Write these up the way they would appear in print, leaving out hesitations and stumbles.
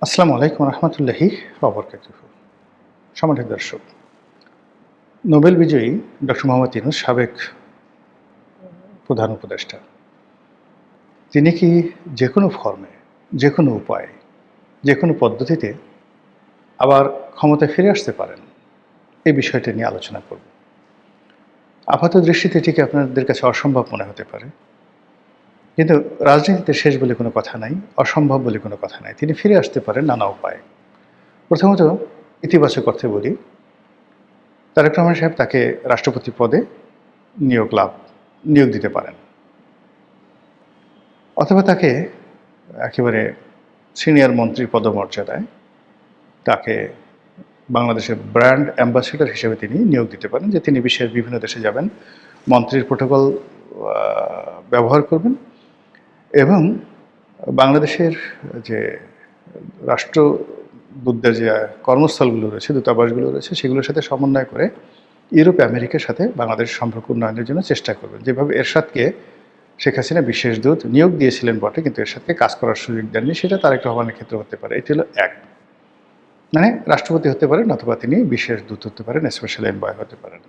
আসসালামু আলাইকুম রহমতুল্লাহি ওবরকাতুহু। সম্মানিত দর্শক, নোবেল বিজয়ী ডক্টর মোহাম্মদ ইউনূস সাবেক প্রধান উপদেষ্টা, তিনি কি যে কোনো ফর্মে, যে কোনো উপায়ে, যে কোনো পদ্ধতিতে আবার ক্ষমতায় ফিরে আসতে পারেন? এই বিষয়টি নিয়ে আলোচনা করব। আপাত দৃষ্টিতে এটিকে আপনাদের কাছে অসম্ভব মনে হতে পারে, কিন্তু রাজনীতিতে শেষ বলে কোনো কথা নাই, অসম্ভব বলে কোনো কথা নাই। তিনি ফিরে আসতে পারেন নানা উপায়ে। প্রথমত ইতিবাচক অর্থে বলি, তারেক রহমান সাহেব তাকে রাষ্ট্রপতি পদে নিয়োগ দিতে পারেন, অথবা তাকে একেবারে সিনিয়র মন্ত্রী পদমর্যাদায় তাকে বাংলাদেশের ব্র্যান্ড অ্যাম্বাসেডর হিসেবে তিনি নিয়োগ দিতে পারেন, যে তিনি বিশ্বের বিভিন্ন দেশে যাবেন, মন্ত্রীর প্রোটোকল ব্যবহার করবেন এবং বাংলাদেশের যে রাষ্ট্রদূতদের যে কর্মস্থলগুলো রয়েছে, দূতাবাসগুলো রয়েছে, সেগুলোর সাথে সমন্বয় করে ইউরোপ আমেরিকার সাথে বাংলাদেশের সম্পর্ক উন্নয়নের জন্য চেষ্টা করবেন। যেভাবে এরশাদকে শেখ হাসিনা বিশেষ দূত নিয়োগ দিয়েছিলেন বটে, কিন্তু এরশাদকে কাজ করার সুযোগ দেননি, সেটা তারেক রহমানের ক্ষেত্রে হতে পারে। এটি হলো এক, মানে রাষ্ট্রপতি হতে পারেন অথবা তিনি বিশেষ দূত হতে পারেন, স্পেশাল এনভয় হতে পারেন।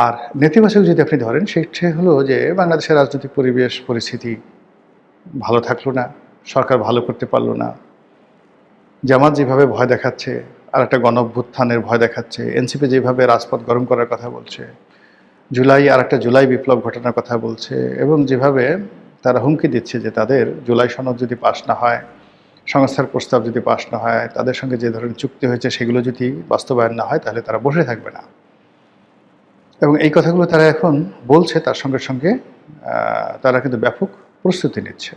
আর নেতিবাচক যদি আপনি ধরেন, সেটা হলো যে বাংলাদেশের রাজনৈতিক পরিস্থিতি ভালো থাকলো না, সরকার ভালো করতে পারলো না, জামাত যেভাবে ভয় দেখাচ্ছে, আর একটা গণঅভ্যুত্থানের ভয় দেখাচ্ছে, এনসিপি যেভাবে রাজপথ গরম করার কথা বলছে, আর একটা জুলাই বিপ্লব ঘটানোর কথা বলছে, এবং যেভাবে তারা হুমকি দিচ্ছে যে তাদের জুলাই সনদ যদি পাস না হয়, সংস্থার প্রস্তাব যদি পাস না হয়, তাদের সঙ্গে যে ধরনের চুক্তি হয়েছে সেগুলো যদি বাস্তবায়ন না হয়, তাহলে তারা বসে থাকবে না। এবং এই কথাগুলো তারা এখন বলছে, তার সঙ্গে সঙ্গে তারা কিন্তু ব্যাপক প্রস্তুতি নিচ্ছে।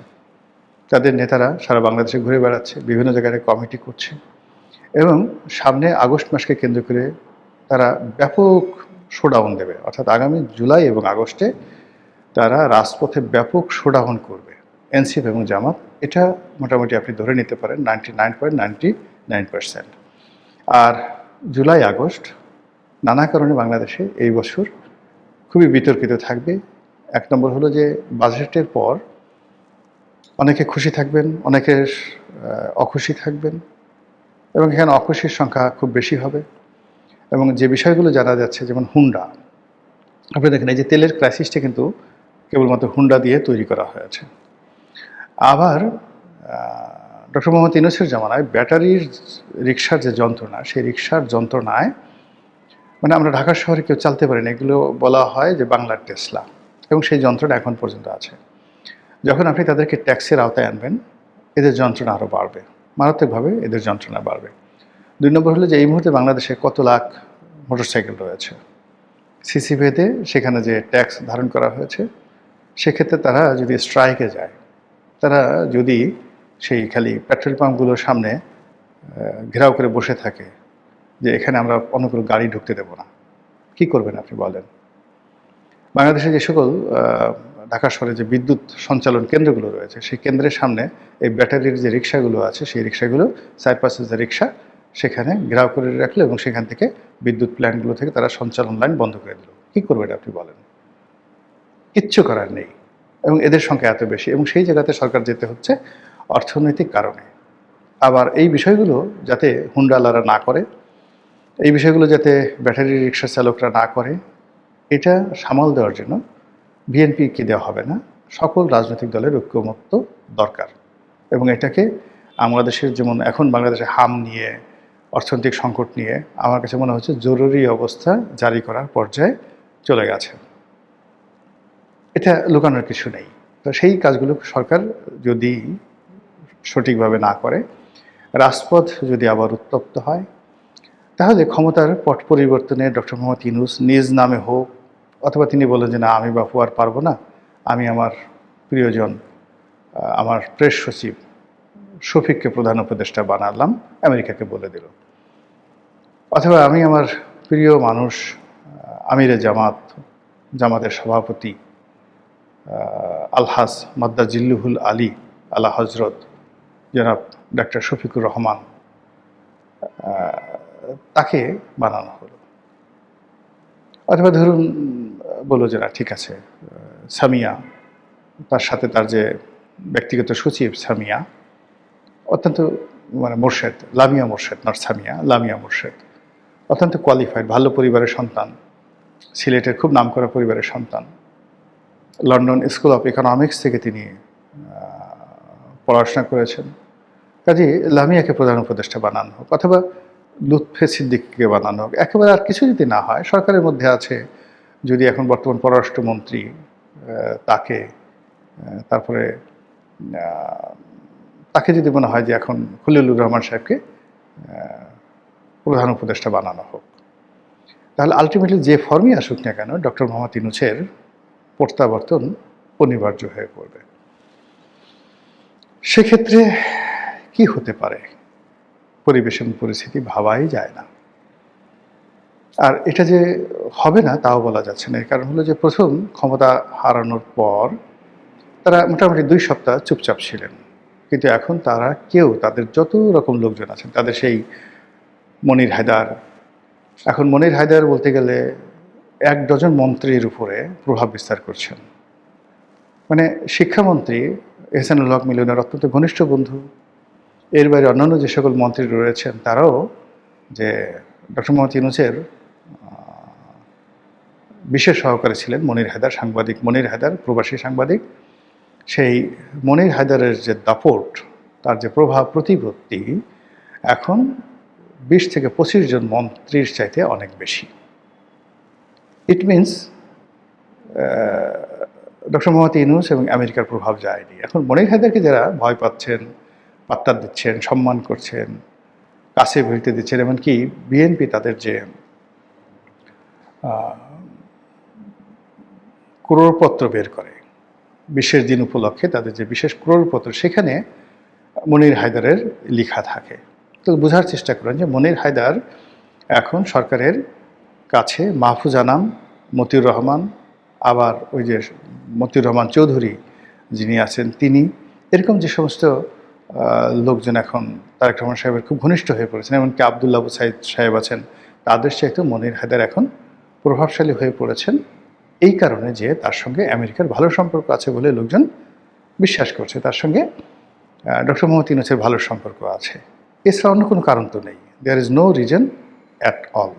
তাদের নেতারা সারা বাংলাদেশে ঘুরে বেড়াচ্ছে, বিভিন্ন জায়গায় কমিটি করছে, এবং সামনে আগস্ট মাসকে কেন্দ্র করে তারা ব্যাপক শোডাউন দেবে। অর্থাৎ আগামী জুলাই এবং আগস্টে তারা রাজপথে ব্যাপক শোডাউন করবে, এনসিপি এবং জামাত। এটা মোটামুটি আপনি ধরে নিতে পারেন 99.99%। আর জুলাই আগস্ট নানা কারণে বাংলাদেশে এই বছর খুবই বিতর্কিত থাকবে। এক নম্বর হলো যে বাজেটের পর অনেকে খুশি থাকবেন, অনেকে অখুশি থাকবেন, এবং এখানে অখুশির সংখ্যা খুব বেশি হবে। এবং যে বিষয়গুলো জানা যাচ্ছে, যেমন হুন্ডা, আপনি দেখেন এই যে তেলের ক্রাইসিসটা কিন্তু কেবলমাত্র হুন্ডা দিয়ে তৈরি করা হয়েছে। আবার ডক্টর মোহাম্মদ ইউনূসের জামানায় ব্যাটারির রিক্সার যে যন্ত্রণা, সেই রিক্সার যন্ত্রণায় মানে আমরা ঢাকা শহরে কেউ চালতে পারি না, এগুলো বলা হয় যে বাংলার টেসলা, এবং সেই যন্ত্রণা এখন পর্যন্ত আছে। যখন আপনি তাদেরকে ট্যাক্সের আওতায় আনবেন, এদের যন্ত্রণা আরও বাড়বে, মারাত্মকভাবে এদের যন্ত্রণা বাড়বে। 2 নম্বর হলো যে এই মুহূর্তে বাংলাদেশে কত লাখ মোটরসাইকেল রয়েছে, সিসি ভেদে সেখানে যে ট্যাক্স ধারণ করা হয়েছে, সেক্ষেত্রে তারা যদি স্ট্রাইকে যায়, তারা যদি সেই খালি পেট্রোল পাম্পগুলোর সামনে ঘেরাও করে বসে থাকে যে এখানে আমরা অন্য কোনো গাড়ি ঢুকতে দেবো না, কী করবেন আপনি বলেন? বাংলাদেশে যে সকল ঢাকা শহরে যে বিদ্যুৎ সঞ্চালন কেন্দ্রগুলো রয়েছে, সেই কেন্দ্রের সামনে এই ব্যাটারির যে রিক্সাগুলো আছে, সেই রিক্সাগুলো সাইপাসের যে রিক্সা, সেখানে ঘেরাও করে রাখলো, এবং সেখান থেকে বিদ্যুৎ প্ল্যান্টগুলো থেকে তারা সঞ্চালন লাইন বন্ধ করে দিল। কী করবেন আপনি বলেন? কিচ্ছু করার নেই। এবং এদের সংখ্যা এত বেশি, এবং সেই জায়গাতে সরকার যেতে হচ্ছে অর্থনৈতিক কারণে। আবার এই বিষয়গুলো যাতে হুন্ডাওয়ালারা না করে, এই বিষয়গুলো যাতে ব্যাটারি রিক্সা চালকরা না করে, এটা সামাল দেওয়ার জন্য বিএনপিকে দেওয়া হবে না, সকল রাজনৈতিক দলের ঐক্যমত্য দরকার। এবং এটাকে বাংলাদেশের, যেমন এখন বাংলাদেশে হাম নিয়ে, অর্থনৈতিক সংকট নিয়ে আমার কাছে মনে হচ্ছে জরুরি অবস্থা জারি করার পর্যায়ে চলে গেছে। এটা লুকানোর কিছু নেই। তো সেই কাজগুলো সরকার যদি সঠিকভাবে না করে, রাজপথ যদি আবার উত্তপ্ত হয়, তাহলে ক্ষমতার পট পরিবর্তনে ডক্টর মোহাম্মদ ইউনূস নিজ নামে হোক, অথবা তিনি বলেন যে না, আমি বাপু আর পারবো না, আমি আমার প্রিয়জন, আমার প্রেস সচিব শফিককে প্রধান উপদেষ্টা বানালাম, আমেরিকাকে বলে দিল। অথবা আমি আমার প্রিয় মানুষ আমিরে জামাতের সভাপতি আলহাজ মাদ্দা জিল্লুহুল আলী আলা হজরত জনাব ডাক্তার শফিকুর রহমান, তাকে বানানো হলো। অথবা ধরুন বললো যে না, ঠিক আছে, সামিয়া, তার সাথে তার যে ব্যক্তিগত সচিব সামিয়া, অত্যন্ত মানে মোর্শেদ, লামিয়া মোর্শেদ, নট সামিয়া, লামিয়া মোর্শেদ অত্যন্ত কোয়ালিফাইড, ভালো পরিবারের সন্তান, সিলেটের খুব নামকরা পরিবারের সন্তান। লন্ডন স্কুল অফ ইকোনমিক্স থেকে তিনি পড়াশোনা করেছেন। কাজে লামিয়াকে প্রধান উপদেষ্টা বানানো হোক, অথবা লুৎফে সিদ্দিককে বানানো হোক, একেবারে আর কিছু যদি না হয়, সরকারের মধ্যে আছে যদি এখন বর্তমান পররাষ্ট্রমন্ত্রী তাকে, তারপরে তাকে যদি মনে হয় যে এখন খলিলুর রহমান সাহেবকে প্রধান উপদেষ্টা বানানো হোক, তাহলে আলটিমেটলি যে ফর্মই আসুক না কেন ডক্টর মোহাম্মদ ইউনূসের প্রত্যাবর্তন অনিবার্য হয়ে পড়বে। সেক্ষেত্রে কি হতে পারে পরিবেশ এবং পরিস্থিতি ভাবাই যায় না। আর এটা যে হবে না তাও বলা যাচ্ছে না। এর কারণ হলো যে প্রথম ক্ষমতা হারানোর পর তারা মোটামুটি 2 সপ্তাহ চুপচাপ ছিলেন, কিন্তু এখন তারা কেউ, তাদের যত রকম লোকজন আছেন, তাদের সেই মনির হায়দার, এখন মনির হায়দার বলতে গেলে 1 ডজন মন্ত্রীর উপরে প্রভাব বিস্তার করছেন। মানে শিক্ষামন্ত্রী এহসানুল হক মিলনের অত্যন্ত ঘনিষ্ঠ বন্ধু। এর বাইরে অন্যান্য যে সকল মন্ত্রী রয়েছেন তারাও যে ডক্টর মোহাম্মদ ইউনূসের বিশেষ সহকারী ছিলেন মনির হায়দার, সাংবাদিক মনির হায়দার, প্রবাসী সাংবাদিক। সেই মনির হায়দারের যে দাপট, তার যে প্রভাব প্রতিপত্তি এখন 20 থেকে 25 জন মন্ত্রীর চাইতে অনেক বেশি। It means doctor Mohammad Yunus এবং আমেরিকার প্রভাব যায়নি। এখন মনির হায়দারকে যারা ভয় পাচ্ছেন, পাত্তা দিচ্ছেন, সম্মান করছেন, কাছে ভিড়তে দিচ্ছেন, এমনকি বিএনপি তাদের যে ক্রোড়পত্র বের করে বিশেষ দিন উপলক্ষে, তাদের যে বিশেষ ক্রোড়পত্র, সেখানে মনির হায়দারের লেখা থাকে। তো বোঝার চেষ্টা করেন যে মনির হায়দার এখন সরকারের কাছে মাহফুজ আনাম, মতিউর রহমান, আবার ওই যে মতিউর রহমান চৌধুরী যিনি আছেন তিনি, এরকম যে সমস্ত লোকজন এখন তারেক রহমান সাহেবের খুব ঘনিষ্ঠ হয়ে পড়েছেন, এমনকি আবদুল্লাহ আবু সাইদ সাহেব আছেন, তাদের চাইতেও মনির হায়দার এখন প্রভাবশালী হয়ে পড়েছেন। এই কারণে যে তার সঙ্গে আমেরিকার ভালো সম্পর্ক আছে বলে লোকজন বিশ্বাস করছে, তার সঙ্গে ডক্টর মোহাম্মদ ইউনূসের ভালো সম্পর্ক আছে। এছাড়া অন্য কোনো কারণ তো নেই। There is no reason at all.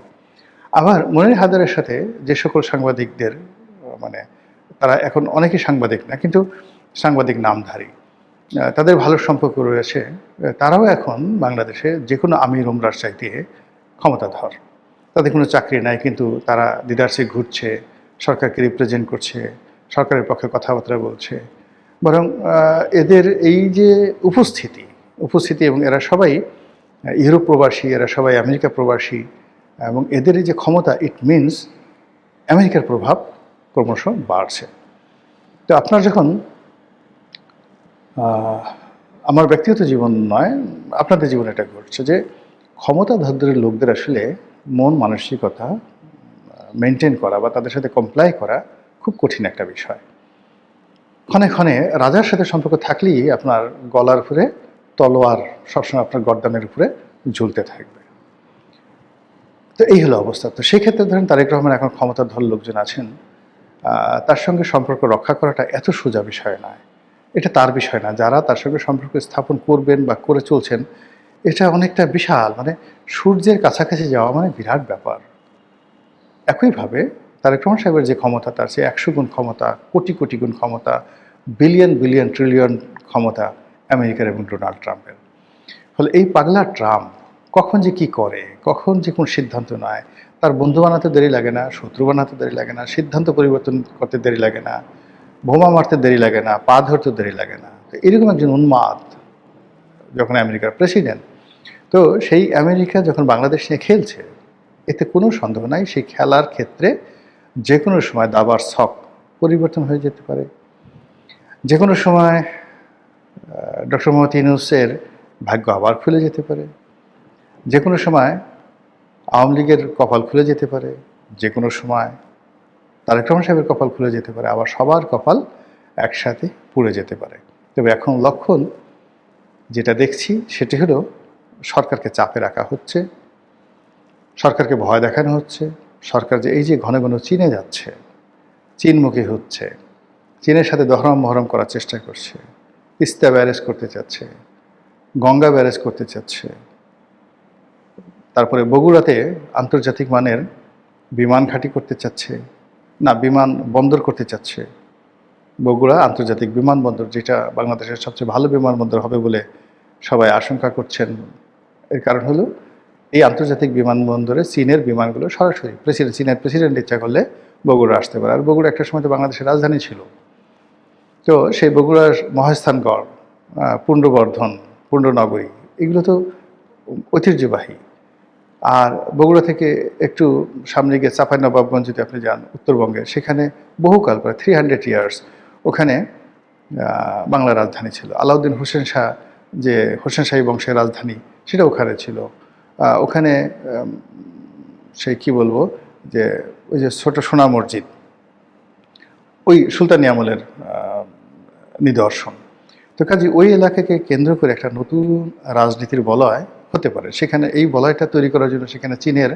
আবার মনির হায়দারের সাথে যে সকল সাংবাদিকদের, মানে তারা এখন অনেকেই সাংবাদিক না কিন্তু সাংবাদিক নামধারী, তাদের ভালো সম্পর্ক রয়েছে, তারাও এখন বাংলাদেশে যে কোনো আমির ওমরার চাইতে ক্ষমতাধর। তাদের কোনো চাকরি নাই, কিন্তু তারা দিদারসে ঘুরছে, সরকারকে রিপ্রেজেন্ট করছে, সরকারের পক্ষে কথাবার্তা বলছে। বরং এদের এই যে উপস্থিতি এবং এরা সবাই ইউরোপ প্রবাসী, এরা সবাই আমেরিকা প্রবাসী, এবং এদের এই যে ক্ষমতা, ইট মিনস আমেরিকার প্রভাব ক্রমশ বাড়ছে। তো আপনার যখন, আমার ব্যক্তিগত জীবন নয়, আপনাদের জীবনে এটা ঘটছে যে ক্ষমতাধরদের লোকদের আসলে মন মানসিকতা মেনটেন করা বা তাদের সাথে কমপ্লাই করা খুব কঠিন একটা বিষয়। ক্ষণে ক্ষণে রাজার সাথে সম্পর্ক থাকলেই আপনার গলার উপরে তলোয়ার সবসময় আপনার গর্দানের উপরে ঝুলতে থাকবে। তো এই হলো অবস্থা। তো সেক্ষেত্রে ধরেন তারেক রহমান এখন ক্ষমতাধর লোকজন আছেন, তার সঙ্গে সম্পর্ক রক্ষা করাটা এত সোজা বিষয় নয়। এটা তার বিষয় না, যারা তার সঙ্গে সম্পর্ক স্থাপন করবেন বা করে চলছেন, এটা অনেকটা বিশাল, মানে সূর্যের কাছাকাছি যাওয়া মানে বিরাট ব্যাপার। একইভাবে তারেক রহমান সাহেবের যে ক্ষমতা, তার চেয়ে 100 গুণ ক্ষমতা, কোটি কোটি গুণ ক্ষমতা, বিলিয়ন বিলিয়ন ট্রিলিয়ন ক্ষমতা আমেরিকার এবং ডোনাল্ড ট্রাম্পের। ফলে এই পাগলা ট্রাম্প কখন যে কি করে, কখন যে কোন সিদ্ধান্ত নেয়, তার বন্ধু বানাতে দেরি লাগে না, শত্রু বানাতে দেরি লাগে না, সিদ্ধান্ত পরিবর্তন করতে দেরি লাগে না, বোমা মারতে দেরি লাগে না, পা ধরতে দেরি লাগে না। তো এরকম একজন উন্মাদ যখন আমেরিকার প্রেসিডেন্ট, তো সেই আমেরিকা যখন বাংলাদেশ নিয়ে খেলছে, এতে কোনো সন্দেহ নাই সেই খেলার ক্ষেত্রে যে কোনো সময় দাবার ছক পরিবর্তন হয়ে যেতে পারে। যে কোনো সময় ডক্টর মোহাম্মদ ইউনূসের ভাগ্য আবার খুলে যেতে পারে। যে কোনো সময় আওয়ামী লীগের কপাল খুলে যেতে পারে। যে কোনো সময় তারেক রহমান সাহেবের কপাল খুলে যেতে পারে, আবার সবার কপাল একসাথে পুড়ে যেতে পারে। তবে এখন লক্ষণ যেটা দেখছি সেটি হলো সরকারকে চাপে রাখা হচ্ছে, সরকারকে ভয় দেখানো হচ্ছে। সরকার যে এই যে ঘন ঘন চীনে যাচ্ছে, চীনমুখী হচ্ছে, চীনের সাথে দহরম মহরম করার চেষ্টা করছে, তিস্তা ব্যারেজ করতে চাচ্ছে, গঙ্গা ব্যারেজ করতে চাচ্ছে, তারপরে বগুড়াতে আন্তর্জাতিক মানের বিমান ঘাঁটি করতে চাচ্ছে, না বিমান বন্দর করতে চাচ্ছে। বগুড়া আন্তর্জাতিক বিমানবন্দর, যেটা বাংলাদেশের সবচেয়ে ভালো বিমানবন্দর হবে বলে সবাই আশঙ্কা করছেন। এর কারণ হলো এই আন্তর্জাতিক বিমানবন্দরে চীনের বিমানগুলো সরাসরি চীনের প্রেসিডেন্ট ইচ্ছা করলে বগুড়া আসতে পারে। আর বগুড়া একটা সময় তো বাংলাদেশের রাজধানী ছিল। তো সেই বগুড়ার মহাস্থানগড়, পুণ্ড্রবর্ধন, পুণ্ড্রনগরী, এগুলো তো ঐতিহ্যবাহী। আর বগুড়া থেকে একটু সামনে গিয়ে চাঁপাইনবাবগঞ্জ যদি আপনি যান উত্তরবঙ্গে, সেখানে বহুকাল প্রায় 300 ইয়ার্স ওখানে বাংলার রাজধানী ছিল। আলাউদ্দিন হোসেন শাহ, যে হোসেন শাহী বংশের রাজধানী, সেটা ওখানে ছিল। ওখানে সেই কি বলবো, যে ওই যে ছোট সোনা মসজিদ, ওই সুলতানি আমলের নিদর্শন। তো কাজে ওই এলাকাকে কেন্দ্র করে একটা নতুন রাজনীতির বলয় হতে পারে। সেখানে এই বলয়টা তৈরি করার জন্য সেখানে চীনের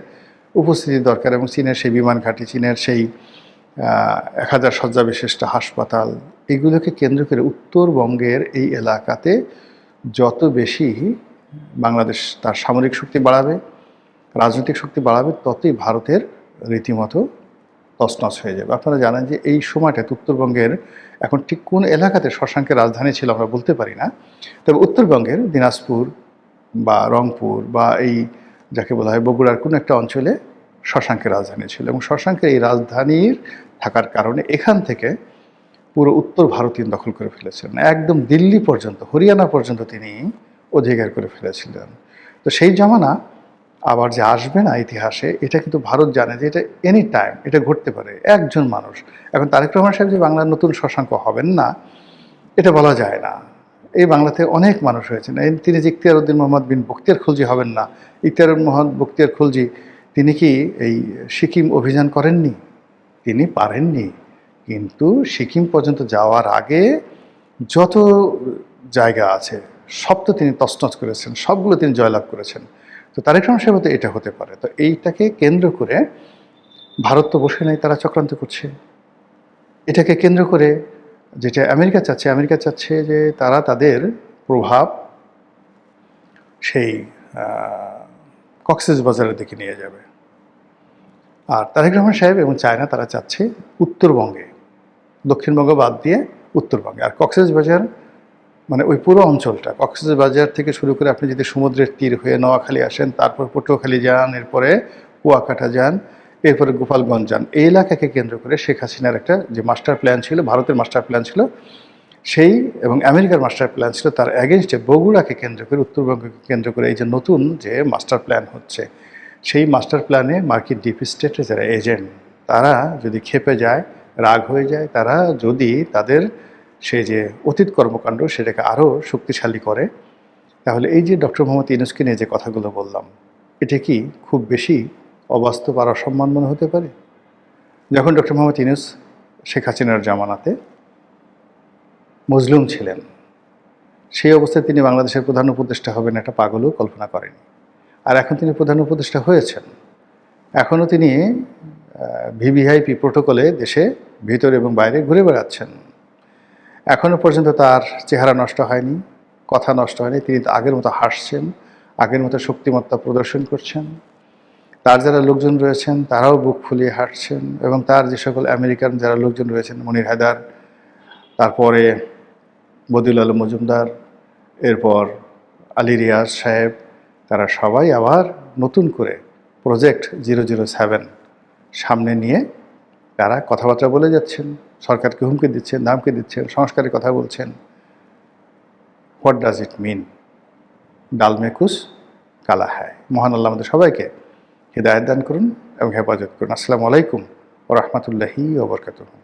উপস্থিতি দরকার, এবং চীনের সেই বিমান ঘাঁটি, চীনের সেই 1000 শয্যা বিশিষ্ট হাসপাতাল, এগুলোকে কেন্দ্র করে উত্তরবঙ্গের এই এলাকাতে যত বেশি বাংলাদেশ তার সামরিক শক্তি বাড়াবে, রাজনৈতিক শক্তি বাড়াবে, ততই ভারতের রীতিমতো তছনছ হয়ে যাবে। আপনারা জানেন যে এই সময়টাতে উত্তরবঙ্গের এখন ঠিক কোন এলাকাতে শশাঙ্কের রাজধানী ছিল আমরা বলতে পারি না, তবে উত্তরবঙ্গের দিনাজপুর বা রংপুর বা এই যাকে বলা হয় বগুড়ার কোনো একটা অঞ্চলে শশাঙ্কের রাজধানী ছিল, এবং শশাঙ্কের এই রাজধানীর থাকার কারণে এখান থেকে পুরো উত্তর ভারত তিনি দখল করে ফেলেছিলেন, একদম দিল্লি পর্যন্ত, হরিয়ানা পর্যন্ত তিনি অধিকার করে ফেলেছিলেন। তো সেই জমানা আবার যে আসবে না ইতিহাসে, এটা কিন্তু ভারত জানে যে এটা এনি টাইম এটা ঘটতে পারে। একজন মানুষ, এখন তারেক রহমান সাহেব যে বাংলার নতুন শশাঙ্ক হবেন না এটা বলা যায় না। এই বাংলাতে অনেক মানুষ হয়েছেন, তিনি যে ইখতিয়ার উদ্দিন মোহাম্মদ বিন বখতিয়ার খলজি হবেন না, ইখতিয়ার মোহাম্মদ বখতিয়ার খলজি তিনি কি এই সিকিম অভিযান করেননি? তিনি পারেননি, কিন্তু সিকিম পর্যন্ত যাওয়ার আগে যত জায়গা আছে সব তো তিনি তছনছ করেছেন, সবগুলো তিনি জয়লাভ করেছেন। তো তারেক রহমান সাহেব তো এটা হতে পারে। তো এইটাকে কেন্দ্র করে ভারত তো বসে নেই, তারা চক্রান্ত করছে। এটাকে কেন্দ্র করে যেটা আমেরিকা চাচ্ছে যে তারা তাদের প্রভাব সেই কক্সবাজারের দিকে নিয়ে যাবে। আর তারেক রহমান সাহেব এবং চায়না তারা চাচ্ছে উত্তরবঙ্গে, দক্ষিণবঙ্গ বাদ দিয়ে উত্তরবঙ্গে। আর কক্সবাজার মানে ওই পুরো অঞ্চলটা, কক্সবাজার থেকে শুরু করে আপনি যদি সমুদ্রের তীর হয়ে নোয়াখালী আসেন, তারপর পটুয়াখালী যান, এরপরে কুয়াকাটা যান, এরপরে গোপালগঞ্জ যান, এই এলাকাকে কেন্দ্র করে শেখ হাসিনার একটা যে মাস্টার প্ল্যান ছিল, ভারতের মাস্টার প্ল্যান ছিল সেই, এবং আমেরিকার মাস্টার প্ল্যান ছিল, তার অ্যাগেনস্টে বগুড়াকে কেন্দ্র করে, উত্তরবঙ্গকে কেন্দ্র করে এই যে নতুন যে মাস্টার প্ল্যান হচ্ছে, সেই মাস্টার প্ল্যানে মার্কিন ডিপ স্টেটের যারা এজেন্ট, তারা যদি ক্ষেপে যায়, রাগ হয়ে যায়, তারা যদি তাদের সেই যে অতীত কর্মকাণ্ড সেটাকে আরও শক্তিশালী করে, তাহলে এই যে ডক্টর মোহাম্মদ ইউনূসকে নিয়ে যে কথাগুলো বললাম, এটা কি খুব বেশি অবাস্তব আর অসম্মান মনে হতে পারে? যখন ডক্টর মোহাম্মদ ইউনূস শেখ হাসিনার জামানাতে মজলুম ছিলেন, সেই অবস্থায় তিনি বাংলাদেশের প্রধান উপদেষ্টা হবেন এটা পাগলও কল্পনা করেনি। আর এখন তিনি প্রধান উপদেষ্টা হয়েছেন, এখনও তিনি ভিভিআইপি প্রোটোকলে দেশে ভিতরে এবং বাইরে ঘুরে বেড়াচ্ছেন। এখনও পর্যন্ত তার চেহারা নষ্ট হয়নি, কথা নষ্ট হয়নি, তিনি আগের মতো হাসছেন, আগের মতো শক্তিমত্তা প্রদর্শন করছেন। তার যারা লোকজন রয়েছেন তারাও বুক ফুলিয়ে হাঁটছেন, এবং তার যে সকল আমেরিকান যারা লোকজন রয়েছেন, মনির হায়দার, তারপরে বদিউল আলম মজুমদার, এরপর আলী রিয়াজ সাহেব, তারা সবাই আবার নতুন করে প্রজেক্ট 007 সামনে নিয়ে তারা কথাবার্তা বলে যাচ্ছেন, সরকারকে হুমকি দিচ্ছেন, ধামকি দিচ্ছেন, সংস্কারের কথা বলছেন। হোয়াট ডাজ ইট মিন? ডাল মে কুছ কালা হ্যায়। মহান আল্লাহ আমাদের সবাইকে হিদায়াত দান করুন এবং হেফাজত করুন। আসসালামু আলাইকুম ওয়া রাহমাতুল্লাহি ওয়া বারাকাতুহু।